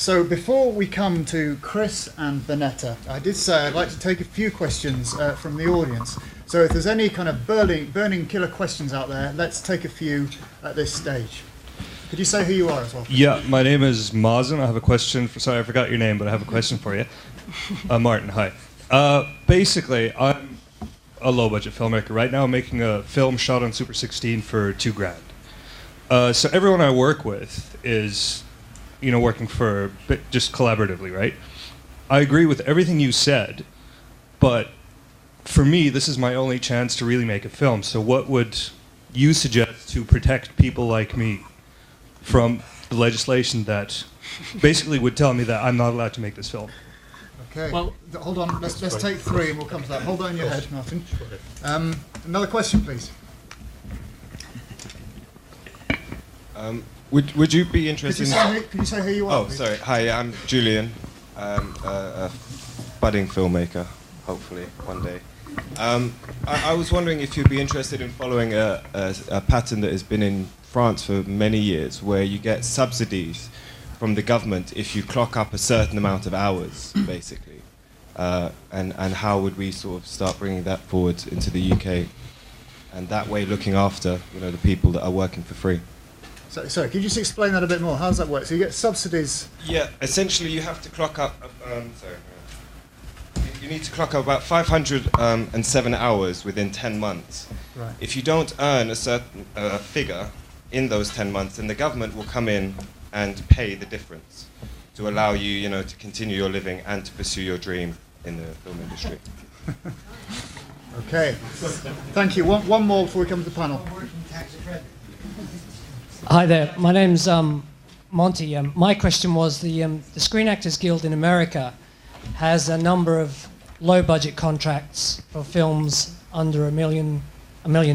So before we come to Chris and Benetta, I did say I'd like to take a few questions from the audience. So if there's any kind of burning killer questions out there, let's take a few at this stage. Could you say who you are as well? Yeah, my name is Mazen. I have a question. Sorry, I forgot your name, but I have a question for you. Martin, hi. Basically, I'm a low-budget filmmaker. Right now I'm making a film shot on Super 16 for $2,000. So everyone I work with is, working for just collaboratively, right? I agree with everything you said, but for me, this is my only chance to really make a film. So what would you suggest to protect people like me from the legislation that basically would tell me that I'm not allowed to make this film? Okay. Well, hold on. Let's take three, and we'll come to that. Hold on in your head, Martin. Another question, please. Would you be interested Could you say who you are? Oh, please? Sorry. Hi, I'm Julian, a budding filmmaker, hopefully, one day. I was wondering if you'd be interested in following a pattern that has been in France for many years, where you get subsidies from the government if you clock up a certain amount of hours, basically. And how would we sort of start bringing that forward into the UK, and that way looking after the people that are working for free? Sorry, could you just explain that a bit more? How does that work? So you get subsidies? Yeah, essentially you have to clock up. You need to clock up about 507 hours within 10 months. Right. If you don't earn a certain figure in those 10 months, then the government will come in and pay the difference to allow you, to continue your living and to pursue your dream in the film industry. Okay. Thank you. One more before we come to the panel. Hi there. My name's Monty. My question was the Screen Actors Guild in America has a number of low-budget contracts for films under $1 million.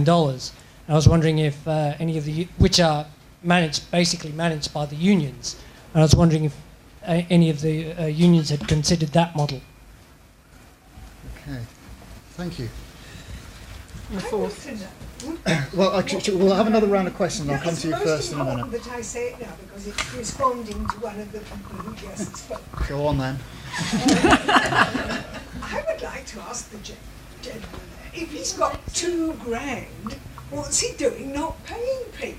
I was wondering if any of which are basically managed by the unions. And I was wondering if any of the unions had considered that model. Okay. Thank you. And the fourth. Well, actually, we'll have another round of questions. I'll come to you first in a minute. That I say it now because it's responding to one of the people who just spoke. Go on then. I would like to ask the gentleman if he's got $2,000, what's he doing not paying people?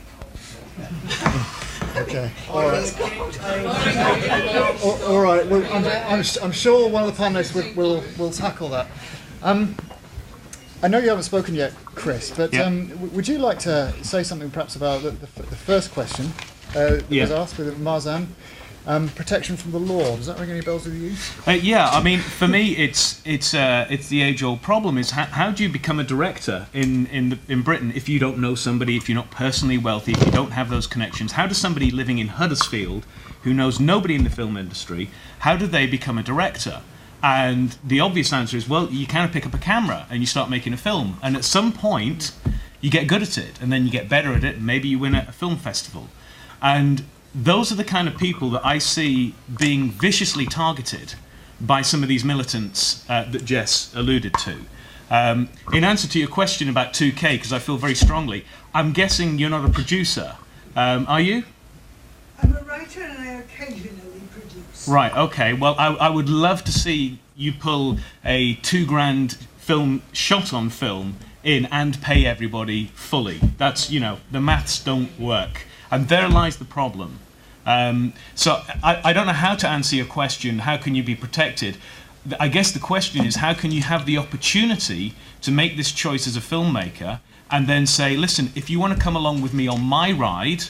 Okay. All right. All right. Well, I'm sure one of the panelists will tackle that. I know you haven't spoken yet, Chris, but would you like to say something perhaps about the first question that was asked with Marzan? Protection from the law. Does that ring any bells with you? Yeah, I mean, for me, it's the age-old problem: is how do you become a director in Britain if you don't know somebody, if you're not personally wealthy, if you don't have those connections? How does somebody living in Huddersfield, who knows nobody in the film industry, how do they become a director? And the obvious answer is, well, you kind of pick up a camera and you start making a film, and at some point, you get good at it, and then you get better at it, and maybe you win at a film festival, and those are the kind of people that I see being viciously targeted by some of these militants that Jess alluded to. In answer to your question about 2K, because I feel very strongly, I'm guessing you're not a producer. Are you? I'm a writer and I occasionally produce. Right, okay. Well, I would love to see you pull a $2,000 film shot on film in and pay everybody fully. That's, the maths don't work. And there lies the problem. So I don't know how to answer your question, how can you be protected? I guess the question is, how can you have the opportunity to make this choice as a filmmaker and then say, listen, if you want to come along with me on my ride,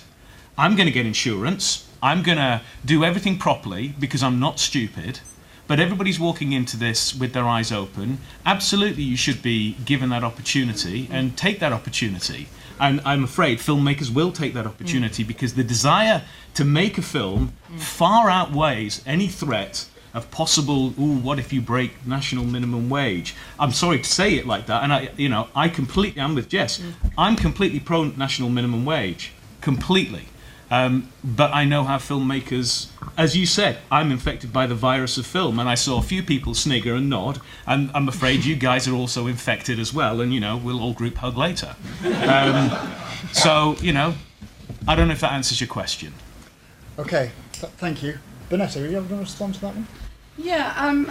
I'm going to get insurance, I'm going to do everything properly because I'm not stupid, but everybody's walking into this with their eyes open. Absolutely, you should be given that opportunity and take that opportunity. And I'm afraid filmmakers will take that opportunity because the desire to make a film far outweighs any threat of possible, what if you break national minimum wage? I'm sorry to say it like that, and I'm with Jess. I'm completely pro national minimum wage, completely. But I know how filmmakers, as you said, I'm infected by the virus of film, and I saw a few people snigger and nod, and I'm afraid you guys are also infected as well, and we'll all group hug later. So I don't know if that answers your question. Okay, thank you. Benetta, are you going to respond to that one? Yeah,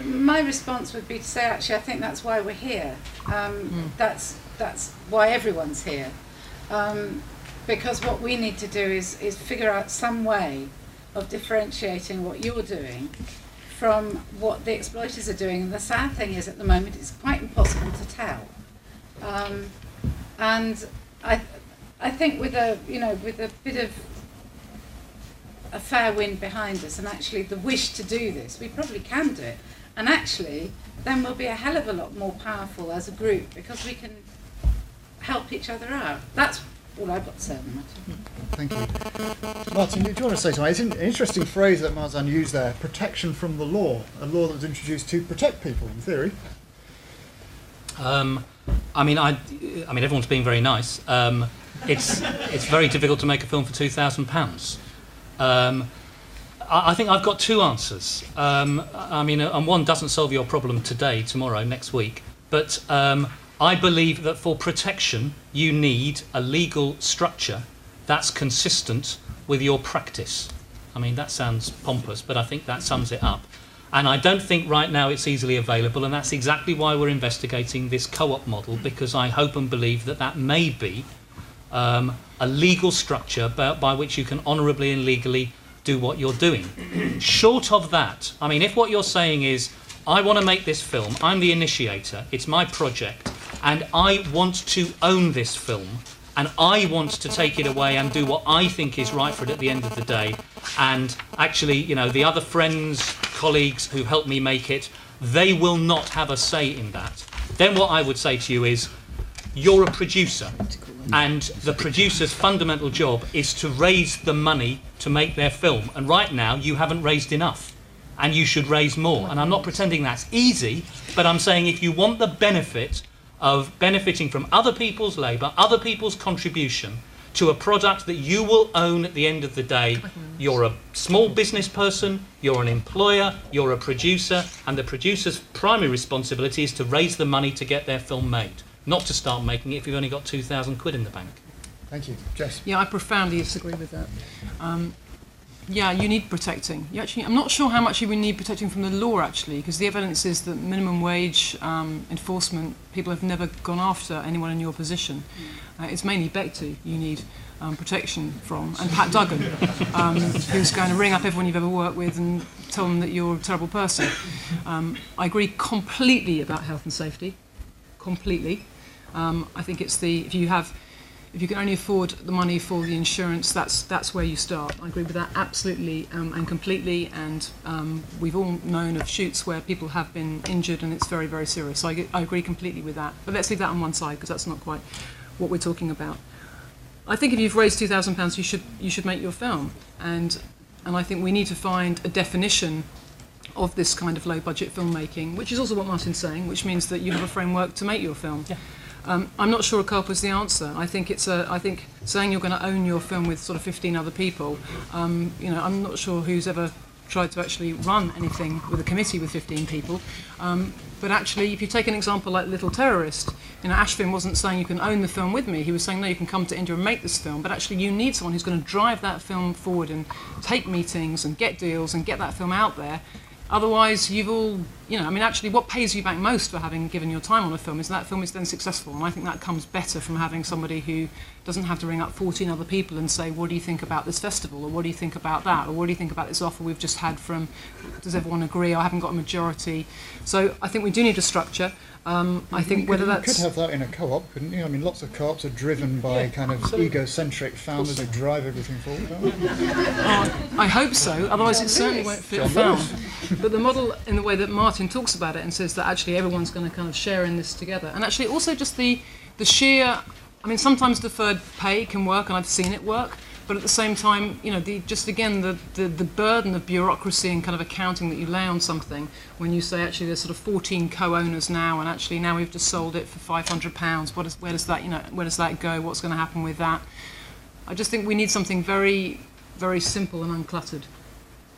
my response would be to say, actually, I think that's why we're here. That's why everyone's here. Because what we need to do is figure out some way of differentiating what you're doing from what the exploiters are doing. And the sad thing is, at the moment, it's quite impossible to tell. And I think with a bit of a fair wind behind us and actually the wish to do this, we probably can do it. And actually, then we'll be a hell of a lot more powerful as a group because we can help each other out. That's all I've got to say on the matter. Thank you. Martin, do you want to say something? It's an interesting phrase that Marzan used there, protection from the law, a law that was introduced to protect people, in theory. I mean, everyone's being very nice. It's very difficult to make a film for £2,000. I think I've got two answers. And one doesn't solve your problem today, tomorrow, next week. But I believe that for protection, you need a legal structure that's consistent with your practice. I mean, that sounds pompous, but I think that sums it up. And I don't think right now it's easily available, and that's exactly why we're investigating this co-op model, because I hope and believe that that may be a legal structure by which you can honourably and legally do what you're doing. Short of that, I mean, if what you're saying is, I want to make this film, I'm the initiator, it's my project, and I want to own this film, and I want to take it away and do what I think is right for it at the end of the day, and actually, you know, the other friends, colleagues who helped me make it, they will not have a say in that. Then what I would say to you is, you're a producer, and the producer's fundamental job is to raise the money to make their film, and right now you haven't raised enough, and you should raise more. And I'm not pretending that's easy, but I'm saying if you want the benefit of benefiting from other people's labour, other people's contribution to a product that you will own at the end of the day, you're a small business person, you're an employer, you're a producer, and the producer's primary responsibility is to raise the money to get their film made, not to start making it if you've only got 2,000 quid in the bank. Thank you. Jess? Yeah, I profoundly disagree with that. Yeah, you need protecting. I'm not sure how much you would need protecting from the law, actually, because the evidence is that minimum wage enforcement, people have never gone after anyone in your position. It's mainly BECTU you need protection from, and Pat Duggan, who's going to ring up everyone you've ever worked with and tell them that you're a terrible person. I agree completely about health and safety, completely. I think it's if you can only afford the money for the insurance, that's where you start. I agree with that absolutely and completely, and we've all known of shoots where people have been injured and it's very, very serious. So I agree completely with that. But let's leave that on one side because that's not quite what we're talking about. I think if you've raised £2,000, you should make your film, and I think we need to find a definition of this kind of low-budget filmmaking, which is also what Martin's saying, which means that you have a framework to make your film. Yeah. I'm not sure a co-op is the answer. I think saying you're going to own your film with sort of 15 other people. I'm not sure who's ever tried to actually run anything with a committee with 15 people. But actually, if you take an example like Little Terrorist, Ashvin wasn't saying you can own the film with me. He was saying, no, you can come to India and make this film. But actually, you need someone who's going to drive that film forward and take meetings and get deals and get that film out there. Otherwise, you've all, actually what pays you back most for having given your time on a film is that film is then successful. And I think that comes better from having somebody who doesn't have to ring up 14 other people and say, what do you think about this festival? Or what do you think about that? Or what do you think about this offer we've just had from, does everyone agree? I haven't got a majority. So I think we do need a structure. I think whether that's... You could have that in a co-op, couldn't you? I mean, lots of co-ops are driven by kind of egocentric founders who drive everything forward, aren't they? I hope so, otherwise it certainly won't fit a film. But the model, in the way that Martin talks about it and says that actually everyone's going to kind of share in this together. And actually also just the sheer... sometimes deferred pay can work, and I've seen it work, but at the same time, the burden of bureaucracy and kind of accounting that you lay on something when you say actually there's sort of 14 co-owners now, and actually now we've just sold it for £500. Where does that go? What's going to happen with that? I just think we need something very, very simple and uncluttered.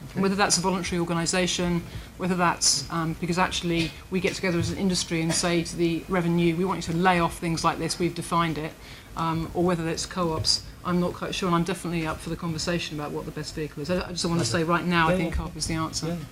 Okay. Whether that's a voluntary organisation, whether that's because actually we get together as an industry and say to the revenue, we want you to lay off things like this, we've defined it, or whether it's co-ops. I'm not quite sure, and I'm definitely up for the conversation about what the best vehicle is. I just want to say right now, I think CARP is the answer.